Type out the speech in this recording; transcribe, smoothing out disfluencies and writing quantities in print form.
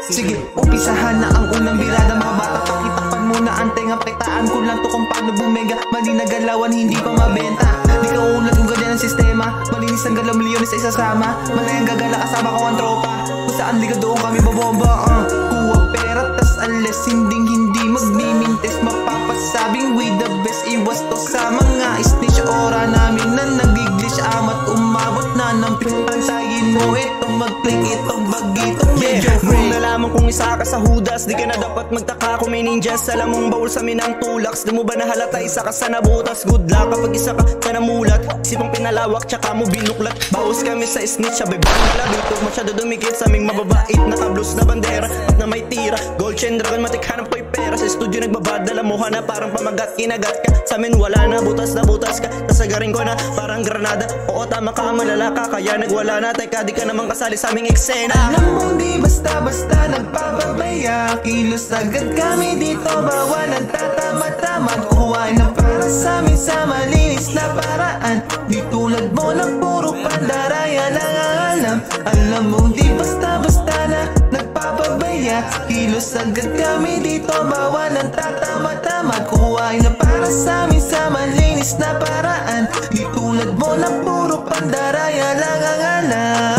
Sige, umpisahan na ang unang birada. Mga bata, pakitakpan muna ang tenga. Pakitaan ko lang to kung paano bumega. Mali na galawan, hindi pa mabenta. Di ka ulat kung ganyan ang sistema. Malinis ang galaw, milyones sa isasama. Malay ang gagala, kasama ko ang tropa. Kung saan di ka doon kami babomba. Kuha pera, tas unless hindi magmimintes. Mapapasabing we the best. Iwas to sa mga snitch. Ora namin na nag-English. Amat umabot na ng pantayin mo. Itong mag-click, itong bagito. Medyo Kung nalaman kung isa ka sa Judas, di ka na dapat magtaka kung may ninjas. Alam mong bawal sa minang tulaks. Di mo ba nahalata isa ka sa nabutas? Good luck kapag isa ka sa namulat. Isipang pinalawak tsaka mo binuklat. Bawas kami sa snitch, sabay bang malabing. Huwag masyado dumikit sa aming mababait na tablos na bandera at na may tira. Gold chain, dragon, matikhanap ko'y pera. Sa studio nagbabadala mo na parang pamagat. Kinagat ka, sa amin wala na butas ka. Tasagarin ko na parang granada. Oo tama ka, malala ka, kaya nagwala na. Teka di ka naman kasali sa aming eksena. Alam mong di basta-basta nagpapabaya. Kilos agad kami dito, bawal ang tatamad-tamad. Kuhain na para sa amin sa malinis na paraan. Di tulad mo na puro pandaraya lang ang alam. Alam mong di basta-basta na nagpapabaya. Kilos agad kami dito, bawal ang tatamad-tamad. Kuhain na para sa amin sa malinis na paraan. Di tulad mo na puro pandaraya lang ang alam.